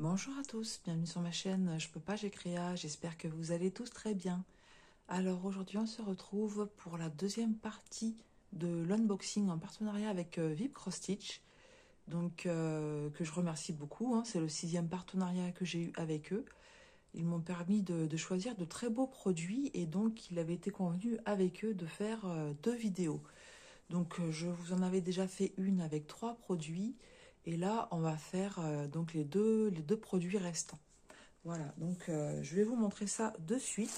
Bonjour à tous, bienvenue sur ma chaîne Je peux pas, j'ai créa, j'espère que vous allez tous très bien. Alors aujourd'hui on se retrouve pour la deuxième partie de l'unboxing en partenariat avec VIP Cross Stitch. Donc que je remercie beaucoup, hein. C'est le 6e partenariat que j'ai eu avec eux. Ils m'ont permis de choisir de très beaux produits et donc il avait été convenu avec eux de faire 2 vidéos. Donc je vous en avais déjà fait une avec 3 produits et là on va faire donc les deux produits restants. Voilà, donc je vais vous montrer ça de suite.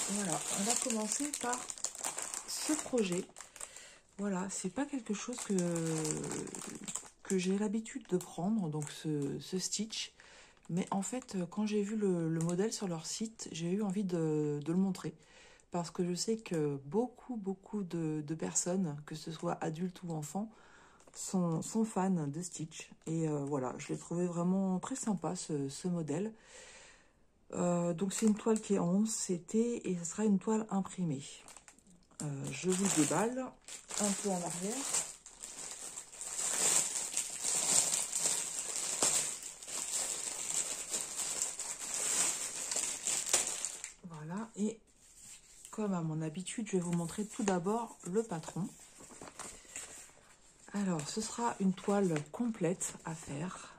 Voilà, on va commencer par ce projet. Voilà, c'est pas quelque chose que j'ai l'habitude de prendre, donc ce Stitch. Mais en fait, quand j'ai vu le modèle sur leur site, j'ai eu envie de le montrer. Parce que je sais que beaucoup de personnes, que ce soit adultes ou enfants, sont fans de Stitch. Et voilà, je l'ai trouvé vraiment très sympa ce modèle. Donc c'est une toile qui est en 11 CT et ce sera une toile imprimée. Je vous déballe un peu en arrière. Voilà, et comme à mon habitude, je vais vous montrer tout d'abord le patron. Alors, ce sera une toile complète à faire.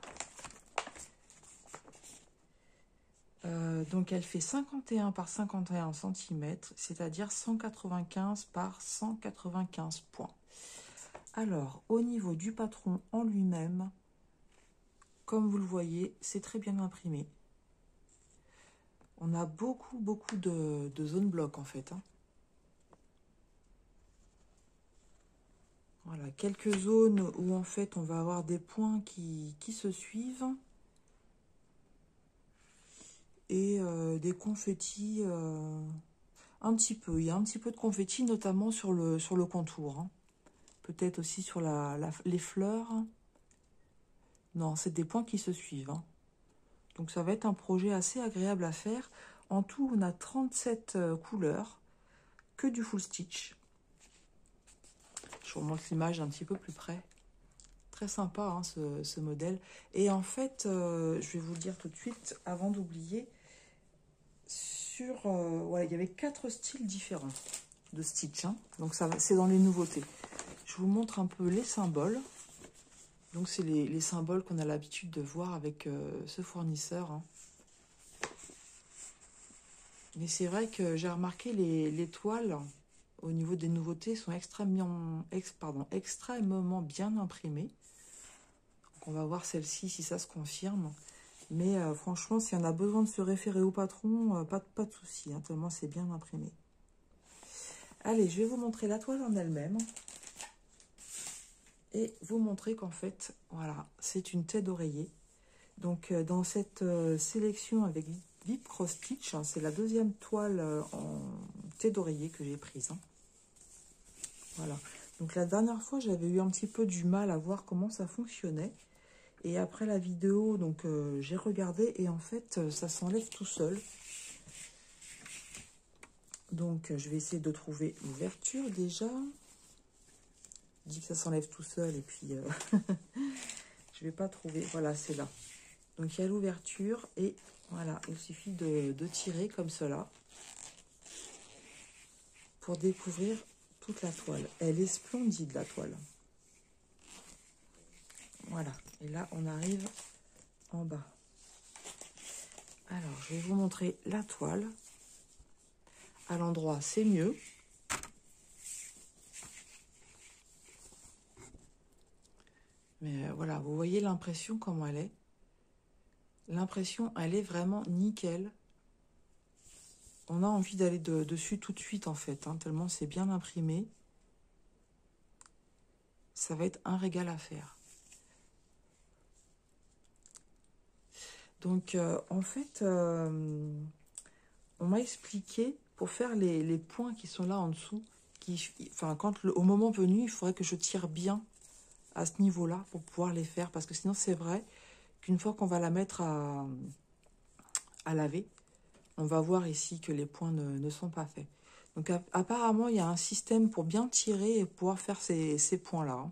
Donc, elle fait 51 par 51 cm, c'est-à-dire 195 par 195 points. Alors, au niveau du patron en lui-même, comme vous le voyez, c'est très bien imprimé. On a beaucoup de zones blocs en fait, hein. Voilà, quelques zones où en fait on va avoir des points qui se suivent. Et des confettis, un petit peu. Il y a un petit peu de confettis, notamment sur le contour, hein. Peut-être aussi sur les fleurs. Non, c'est des points qui se suivent, hein. Donc ça va être un projet assez agréable à faire. En tout, on a 37 couleurs, que du full stitch. Je vous montre l'image un petit peu plus près. Très sympa, hein, ce modèle. Et en fait, je vais vous le dire tout de suite, avant d'oublier, voilà, il y avait 4 styles différents de stitch, hein. Donc ça, c'est dans les nouveautés. Je vous montre un peu les symboles. Donc c'est les symboles qu'on a l'habitude de voir avec ce fournisseur, hein. Mais c'est vrai que j'ai remarqué les toiles au niveau des nouveautés sont extrêmement bien imprimées. Donc on va voir celle-ci si ça se confirme. Mais franchement, si on a besoin de se référer au patron, pas de souci, hein, tellement c'est bien imprimé. Allez, je vais vous montrer la toile en elle-même. Et vous montrer qu'en fait, voilà, c'est une tête d'oreiller. Donc, dans cette sélection avec VIP Cross Stitch, hein, c'est la deuxième toile en tête d'oreiller que j'ai prise, hein. Voilà. Donc, la dernière fois, j'avais eu un petit peu du mal à voir comment ça fonctionnait. Et après la vidéo, donc j'ai regardé et en fait, ça s'enlève tout seul. Donc, je vais essayer de trouver l'ouverture déjà. Je dis que ça s'enlève tout seul et puis je vais pas trouver. Voilà, c'est là. Donc, il y a l'ouverture et voilà, il suffit de tirer comme cela pour découvrir toute la toile. Elle est splendide, la toile. Voilà. Et là, on arrive en bas. Alors, je vais vous montrer la toile. À l'endroit, c'est mieux. Mais voilà, vous voyez l'impression, comment elle est. L'impression, elle est vraiment nickel. On a envie d'aller dessus tout de suite, en fait, hein, tellement c'est bien imprimé. Ça va être un régal à faire. Donc, en fait, on m'a expliqué, pour faire les points qui sont là en dessous, enfin, au moment venu, il faudrait que je tire bien à ce niveau-là pour pouvoir les faire. Parce que sinon, c'est vrai qu'une fois qu'on va la mettre à laver, on va voir ici que les points ne sont pas faits. Donc apparemment, il y a un système pour bien tirer et pouvoir faire ces points-là. Hein.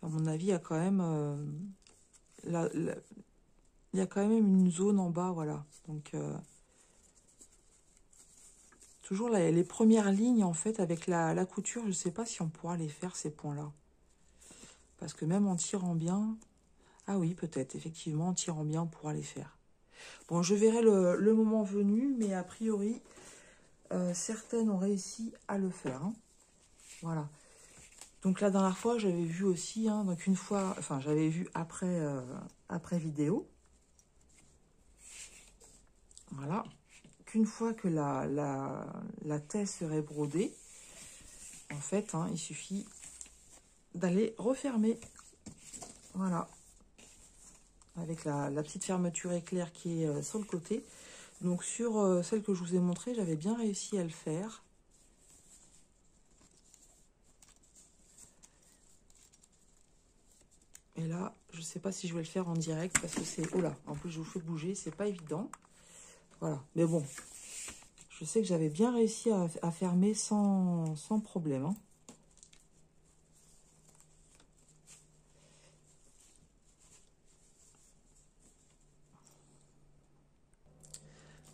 À mon avis, il y a quand même... il y a quand même une zone en bas, voilà. Donc, toujours là, les premières lignes, en fait, avec la couture, je ne sais pas si on pourra les faire, ces points-là. Parce que même en tirant bien... Ah oui, peut-être, effectivement, en tirant bien, on pourra les faire. Bon, je verrai le moment venu, mais a priori, certaines ont réussi à le faire. Hein. Voilà. Donc la dernière fois, j'avais vu aussi, hein, donc une fois, enfin, j'avais vu après vidéo. Voilà. Qu'une fois que la taie serait brodée, en fait, hein, il suffit d'aller refermer. Voilà. Avec la petite fermeture éclair qui est sur le côté. Donc sur celle que je vous ai montrée, j'avais bien réussi à le faire. Et là, je ne sais pas si je vais le faire en direct parce que c'est... Oh là, en plus je vous fais bouger, c'est pas évident. Voilà, mais bon, je sais que j'avais bien réussi à fermer sans problème. Hein.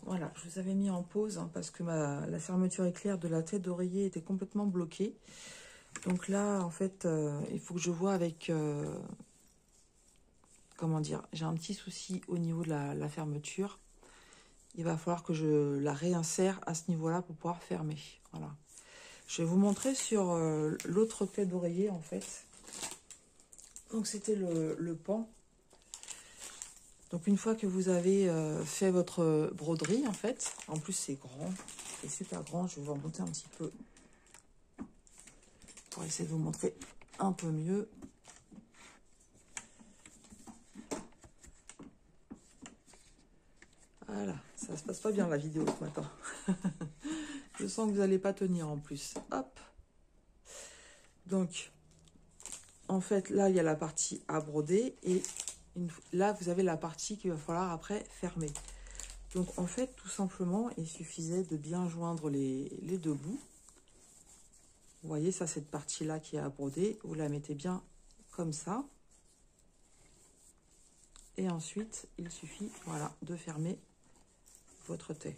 Voilà, je vous avais mis en pause hein, parce que la fermeture éclair de la tête d'oreiller était complètement bloquée. Donc là, en fait, il faut que je vois avec... comment dire, j'ai un petit souci au niveau de la fermeture. Il va falloir que je la réinsère à ce niveau-là pour pouvoir fermer. Voilà. Je vais vous montrer sur l'autre tête d'oreiller, en fait. Donc, c'était le pan. Donc, une fois que vous avez fait votre broderie, en fait, en plus, c'est grand. C'est super grand. Je vais vous remonter un petit peu pour essayer de vous montrer un peu mieux. Voilà, ça se passe pas bien la vidéo ce matin. Je sens que vous n'allez pas tenir en plus. Hop. Donc, en fait, là, il y a la partie à broder et là, vous avez la partie qu'il va falloir après fermer. Donc, en fait, tout simplement, il suffisait de bien joindre les deux bouts. Vous voyez, ça, cette partie-là qui est à broder, vous la mettez bien comme ça. Et ensuite, il suffit, voilà, de fermer votre taie.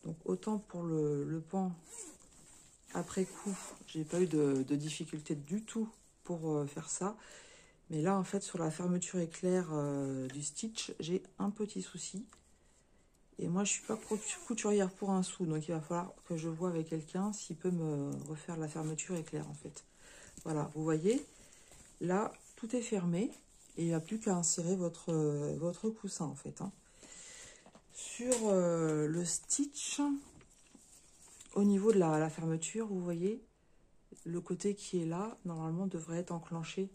Donc, autant pour le pan, après coup, j'ai pas eu de difficulté du tout pour faire ça. Mais là, en fait, sur la fermeture éclair du stitch, j'ai un petit souci. Et moi, je suis pas couturière pour un sou. Donc, il va falloir que je vois avec quelqu'un s'il peut me refaire la fermeture éclair, en fait. Voilà, vous voyez, là, tout est fermé. Et il n'y a plus qu'à insérer votre coussin, en fait. Hein. Sur le stitch, au niveau de la fermeture, vous voyez, le côté qui est là, normalement, devrait être enclenché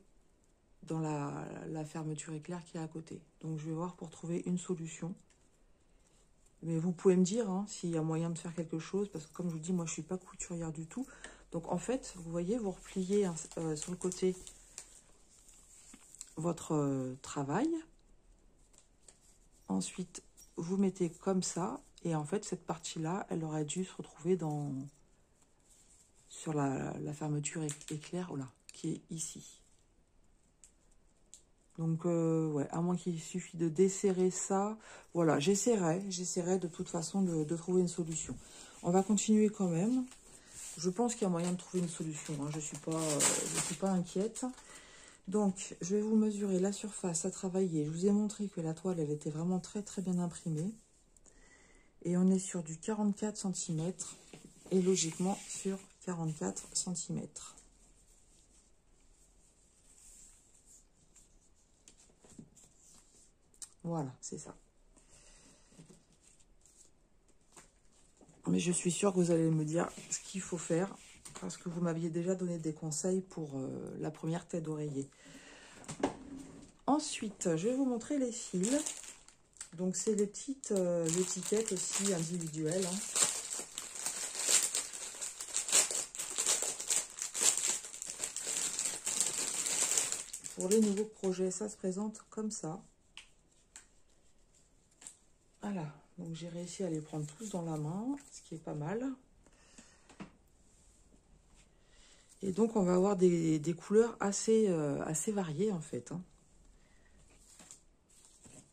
dans la fermeture éclair qui est à côté. Donc, je vais voir pour trouver une solution. Mais vous pouvez me dire hein, s'il y a moyen de faire quelque chose, parce que comme je vous dis, moi, je ne suis pas couturière du tout. Donc, en fait, vous voyez, vous repliez sur le côté votre travail. Ensuite, vous mettez comme ça. Et en fait, cette partie-là, elle aurait dû se retrouver sur la fermeture éclair, voilà, qui est ici. Donc, ouais, à moins qu'il suffit de desserrer ça. Voilà, j'essaierai de toute façon de trouver une solution. On va continuer quand même. Je pense qu'il y a moyen de trouver une solution. Hein. Je suis pas inquiète. Donc, je vais vous mesurer la surface à travailler. Je vous ai montré que la toile, elle était vraiment très, très bien imprimée. Et on est sur du 44 cm. Et logiquement, sur 44 cm. Voilà, c'est ça. Mais je suis sûre que vous allez me dire ce qu'il faut faire, parce que vous m'aviez déjà donné des conseils pour la première tête d'oreiller. Ensuite, je vais vous montrer les fils. Donc, c'est les petites étiquettes aussi individuelles. Hein. Pour les nouveaux projets, ça se présente comme ça. Voilà, Donc j'ai réussi à les prendre tous dans la main, ce qui est pas mal. Et donc on va avoir des couleurs assez variées en fait. Hein.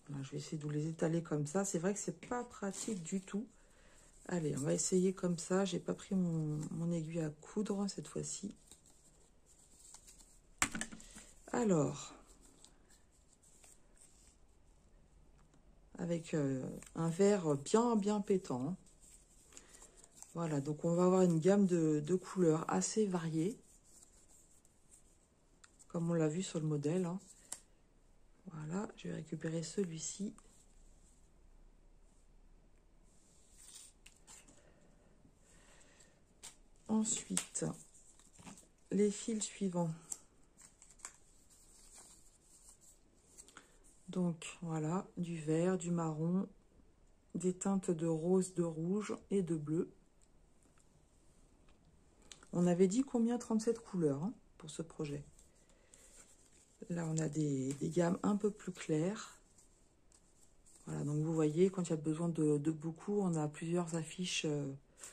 Voilà, je vais essayer de vous les étaler comme ça. C'est vrai que c'est pas pratique du tout. Allez, on va essayer comme ça. J'ai pas pris mon aiguille à coudre cette fois-ci. Alors, avec un vert bien pétant. Hein. Voilà, donc on va avoir une gamme de couleurs assez variées. Comme on l'a vu sur le modèle. Hein. Voilà, je vais récupérer celui-ci. Ensuite, les fils suivants. Donc, voilà, du vert, du marron, des teintes de rose, de rouge et de bleu. On avait dit combien? 37 couleurs hein, pour ce projet. Là, on a des gammes un peu plus claires. Voilà, donc vous voyez, quand il y a besoin de beaucoup, on a plusieurs affiches,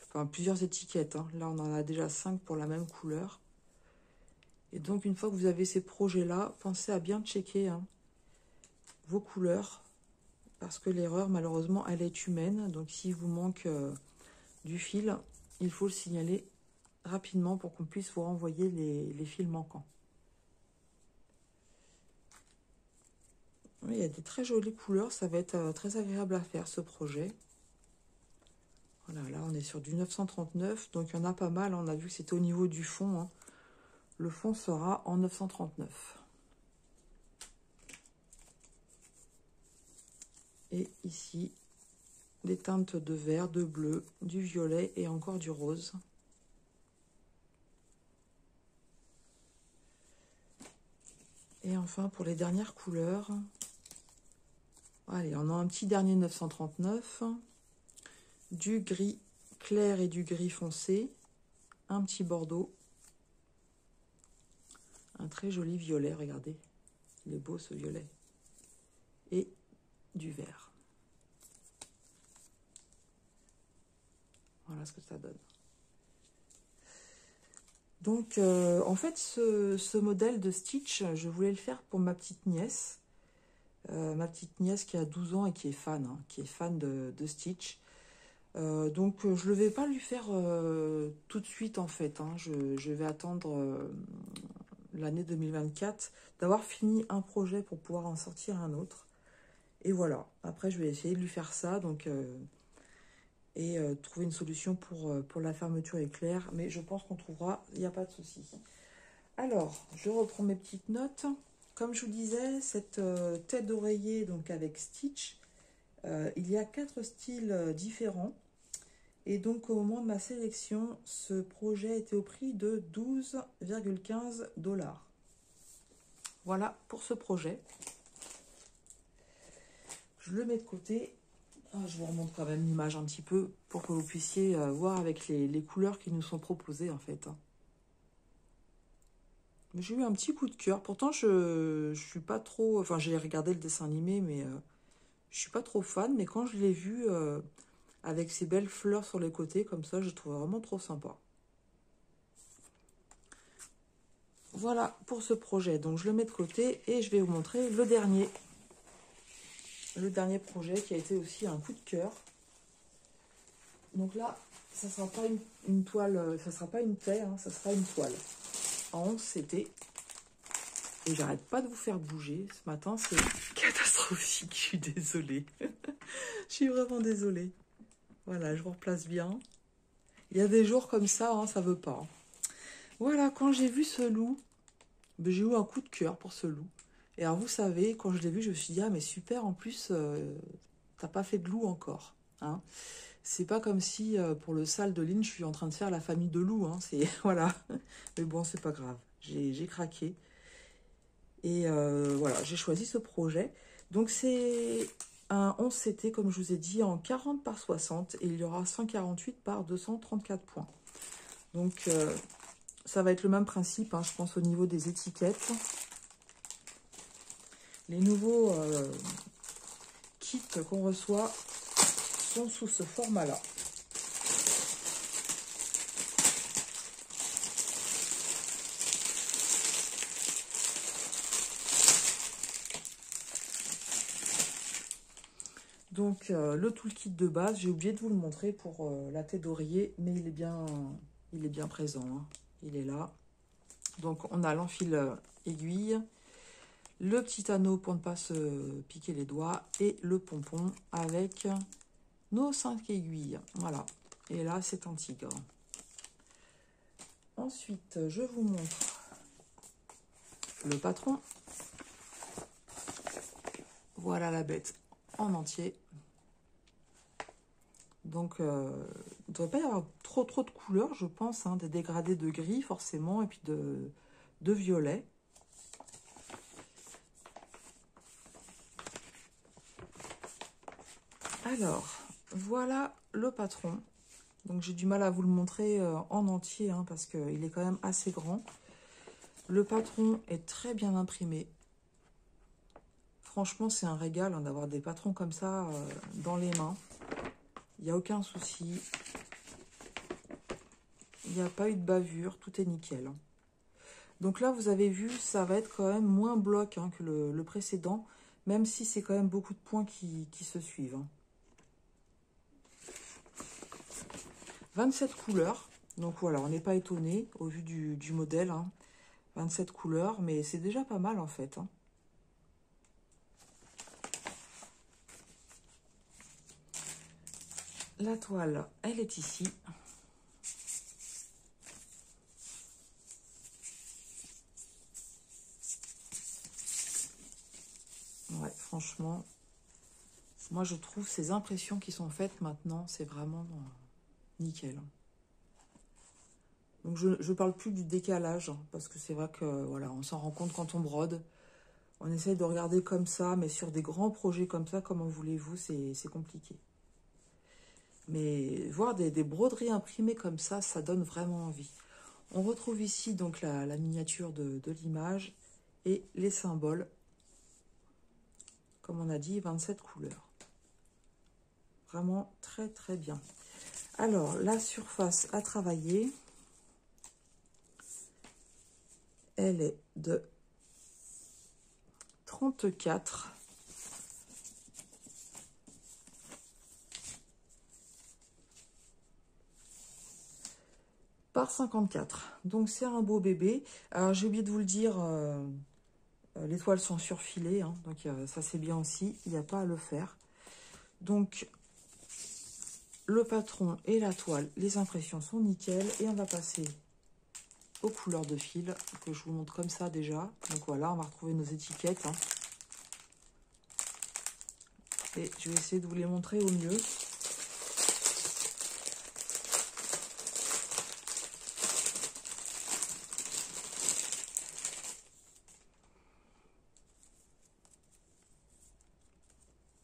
enfin plusieurs étiquettes. Hein. Là, on en a déjà 5 pour la même couleur. Et donc, une fois que vous avez ces projets-là, pensez à bien checker hein, vos couleurs. Parce que l'erreur, malheureusement, elle est humaine. Donc, s'il vous manque du fil, il faut le signaler rapidement pour qu'on puisse vous renvoyer les fils manquants. Oui, il y a des très jolies couleurs. Ça va être très agréable à faire, ce projet. Voilà, là, on est sur du 939. Donc, il y en a pas mal. On a vu que c'était au niveau du fond. Hein. Le fond sera en 939. Et ici, des teintes de vert, de bleu, du violet et encore du rose. Et enfin, pour les dernières couleurs, allez, on a un petit dernier 939, du gris clair et du gris foncé, un petit bordeaux, un très joli violet, regardez, il est beau ce violet, et du vert. Voilà ce que ça donne. Donc, en fait, ce modèle de Stitch, je voulais le faire pour ma petite nièce. Ma petite nièce qui a 12 ans et qui est fan, hein, de Stitch. Donc, je ne vais pas lui faire tout de suite, en fait. Hein. Je vais attendre l'année 2024 d'avoir fini un projet pour pouvoir en sortir un autre. Et voilà. Après, je vais essayer de lui faire ça. Donc... trouver une solution pour la fermeture éclair. Mais je pense qu'on trouvera, il n'y a pas de souci. Alors, je reprends mes petites notes. Comme je vous disais, cette tête d'oreiller donc avec Stitch, il y a 4 styles différents. Et donc, au moment de ma sélection, ce projet était au prix de 12,15 $. Voilà pour ce projet. Je le mets de côté. Je vous remonte quand même l'image un petit peu pour que vous puissiez voir avec les couleurs qui nous sont proposées en fait. J'ai eu un petit coup de cœur. Pourtant, je suis pas trop... Enfin, j'ai regardé le dessin animé, mais je suis pas trop fan. Mais quand je l'ai vu avec ces belles fleurs sur les côtés, comme ça, je trouve vraiment trop sympa. Voilà pour ce projet. Donc, je le mets de côté et je vais vous montrer le dernier. Le dernier projet qui a été aussi un coup de cœur. Donc là, ça ne sera pas une toile, ça sera pas une paire, hein, ça sera une toile. En 11 CT. Et j'arrête pas de vous faire bouger. Ce matin, c'est catastrophique. Je suis désolée. Je suis vraiment désolée. Voilà, je vous replace bien. Il y a des jours comme ça, hein, ça veut pas. Voilà, quand j'ai vu ce loup, j'ai eu un coup de cœur pour ce loup. Et alors, vous savez, quand je l'ai vu, je me suis dit, ah, mais super, en plus, t'as pas fait de loup encore. Hein. C'est pas comme si, pour le sale de Lynn, je suis en train de faire la famille de loup. Hein. C'est voilà. Mais bon, c'est pas grave. J'ai craqué. Et voilà, j'ai choisi ce projet. Donc, c'est un 11 CT, comme je vous ai dit, en 40 par 60. Et il y aura 148 par 234 points. Donc, ça va être le même principe, hein, je pense, au niveau des étiquettes. Les nouveaux kits qu'on reçoit sont sous ce format-là. Donc, le toolkit de base, j'ai oublié de vous le montrer pour la tête d'oreiller, mais il est bien présent, hein. Il est là. Donc, on a l'enfil aiguille, le petit anneau pour ne pas se piquer les doigts et le pompon avec nos 5 aiguilles. Voilà. Et là, c'est un tigre. Ensuite, je vous montre le patron. Voilà la bête en entier. Donc, il ne devrait pas y avoir trop de couleurs, je pense, hein, des dégradés de gris forcément, et puis de violet. Alors, voilà le patron. Donc, j'ai du mal à vous le montrer en entier, hein, parce qu'il est quand même assez grand. Le patron est très bien imprimé. Franchement, c'est un régal, hein, d'avoir des patrons comme ça dans les mains. Il n'y a aucun souci. Il n'y a pas eu de bavure, tout est nickel, hein. Donc là, vous avez vu, ça va être quand même moins bloc, hein, que le précédent, même si c'est quand même beaucoup de points qui se suivent, hein. 27 couleurs, donc voilà, on n'est pas étonné au vu du modèle, hein. 27 couleurs, mais c'est déjà pas mal en fait, hein. La toile, elle est ici. Ouais, franchement, moi je trouve ces impressions qui sont faites maintenant, c'est vraiment nickel. Donc je parle plus du décalage, hein, parce que c'est vrai que voilà, on s'en rend compte quand on brode. On essaye de regarder comme ça, mais sur des grands projets comme ça, comment voulez-vous, c'est compliqué. Mais voir des broderies imprimées comme ça donne vraiment envie. On retrouve ici donc la miniature de l'image et les symboles. Comme on a dit, 27 couleurs. Vraiment très très bien. Alors, la surface à travailler, elle est de 34 par 54. Donc, c'est un beau bébé. Alors, j'ai oublié de vous le dire, les toiles sont surfilées, hein, donc ça c'est bien aussi, il n'y a pas à le faire. Donc, le patron et la toile, les impressions sont nickel. Et on va passer aux couleurs de fil, que je vous montre comme ça déjà. Donc voilà, on va retrouver nos étiquettes, hein. Et je vais essayer de vous les montrer au mieux.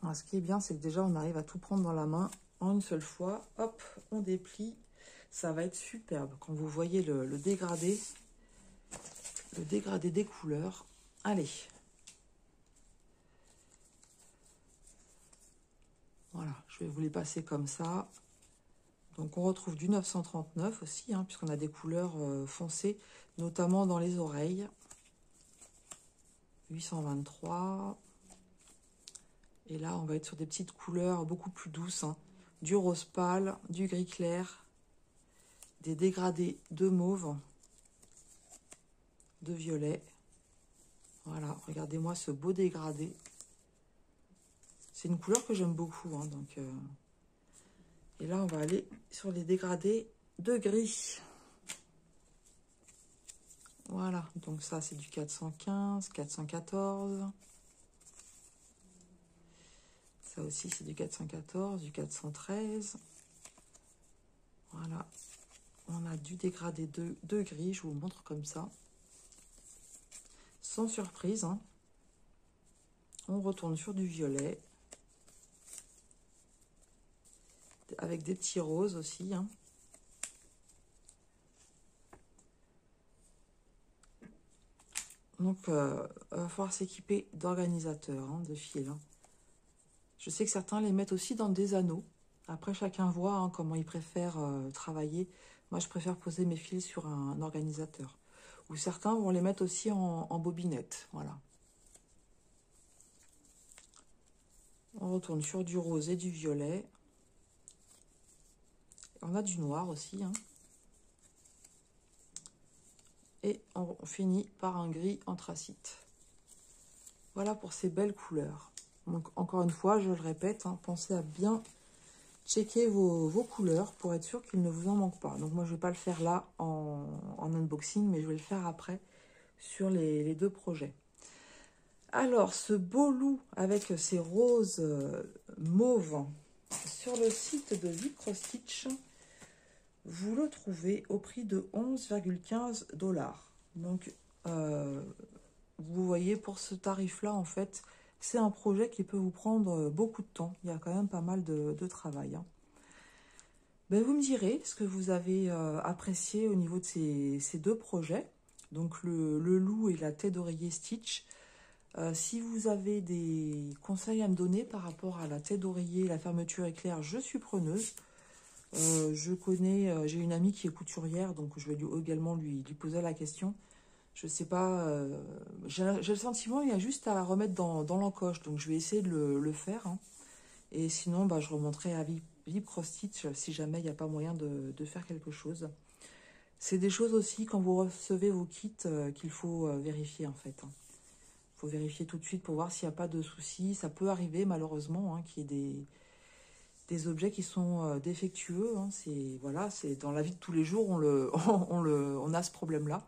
Alors, ce qui est bien, c'est que déjà, on arrive à tout prendre dans la main en une seule fois. Hop, on déplie. Ça va être superbe quand vous voyez le dégradé des couleurs. Allez. Voilà, je vais vous les passer comme ça. Donc, on retrouve du 939 aussi, hein, puisqu'on a des couleurs foncées, notamment dans les oreilles. 823. Et là, on va être sur des petites couleurs beaucoup plus douces, hein. Du rose pâle, du gris clair, des dégradés de mauve, de violet. Voilà, regardez-moi ce beau dégradé. C'est une couleur que j'aime beaucoup, hein, donc, et là, on va aller sur les dégradés de gris. Voilà, donc ça, c'est du 415, 414. Ça aussi, c'est du 414, du 413. Voilà. On a du dégradé de gris, je vous le montre comme ça. Sans surprise, hein. On retourne sur du violet. Avec des petits roses aussi, hein. Donc, va falloir s'équiper d'organisateurs, hein, de fils, hein. Je sais que certains les mettent aussi dans des anneaux. Après, chacun voit hein, comment il préfère travailler. Moi, je préfère poser mes fils sur un organisateur. Ou certains vont les mettre aussi en bobinette. Voilà. On retourne sur du rose et du violet. On a du noir aussi. Hein. Et on finit par un gris anthracite. Voilà pour ces belles couleurs. Donc, encore une fois, je le répète, hein, pensez à bien checker vos couleurs pour être sûr qu'il ne vous en manque pas. Donc, moi, je ne vais pas le faire là en unboxing, mais je vais le faire après sur les deux projets. Alors, ce beau loup avec ces roses mauves sur le site de Viprostitch, vous le trouvez au prix de 11,15 $. Donc, vous voyez, pour ce tarif-là, en fait, c'est un projet qui peut vous prendre beaucoup de temps. Il y a quand même pas mal de travail. Hein. Ben, vous me direz ce que vous avez apprécié au niveau de ces deux projets. Donc, le loup et la tête d'oreiller Stitch. Si vous avez des conseils à me donner par rapport à la tête d'oreiller et la fermeture éclair, je suis preneuse. Je connais, j'ai une amie qui est couturière, donc je vais également lui poser la question. Je sais pas, j'ai le sentiment qu'il y a juste à remettre dans l'encoche, donc je vais essayer de le faire. Hein. Et sinon, bah, je remonterai à Viprostitch si jamais il n'y a pas moyen de faire quelque chose. C'est des choses aussi, quand vous recevez vos kits, qu'il faut vérifier en fait. Hein. Il faut vérifier tout de suite pour voir s'il n'y a pas de soucis. Ça peut arriver malheureusement hein, qu'il y ait des objets qui sont défectueux. Hein. Voilà, dans la vie de tous les jours, on a ce problème-là.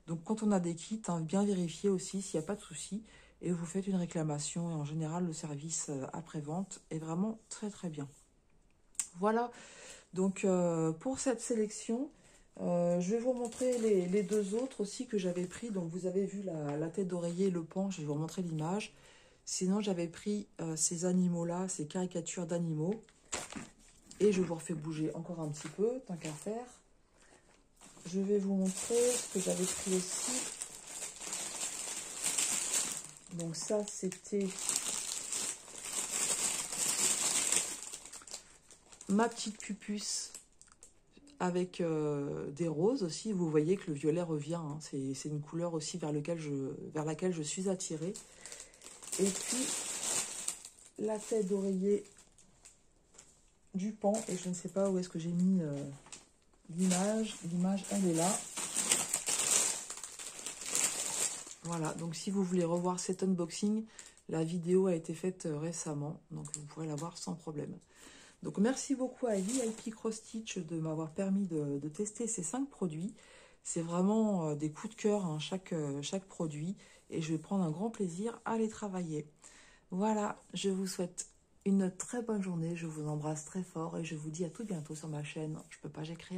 Donc quand on a des kits, hein, bien vérifier aussi s'il n'y a pas de soucis. Et vous faites une réclamation. Et en général, le service après-vente est vraiment très très bien. Voilà, donc pour cette sélection, je vais vous montrer les deux autres aussi que j'avais pris. Donc vous avez vu la tête d'oreiller et le pan, je vais vous montrer l'image. Sinon j'avais pris ces animaux-là, ces caricatures d'animaux. Et je vous refais bouger encore un petit peu, tant qu'à faire. Je vais vous montrer ce que j'avais pris aussi. Donc ça c'était ma petite pupusse. Avec des roses aussi, vous voyez que le violet revient, hein. C'est une couleur aussi vers laquelle je suis attirée. Et puis, la tête d'oreiller du pan, et je ne sais pas où est-ce que j'ai mis l'image. L'image, elle est là. Voilà, donc si vous voulez revoir cet unboxing, la vidéo a été faite récemment, donc vous pourrez la voir sans problème. Donc, merci beaucoup à Viprostitch de m'avoir permis de tester ces 5 produits. C'est vraiment des coups de cœur, hein, chaque produit. Et je vais prendre un grand plaisir à les travailler. Voilà, je vous souhaite une très bonne journée. Je vous embrasse très fort et je vous dis à tout bientôt sur ma chaîne. Je peux pas, j'écris.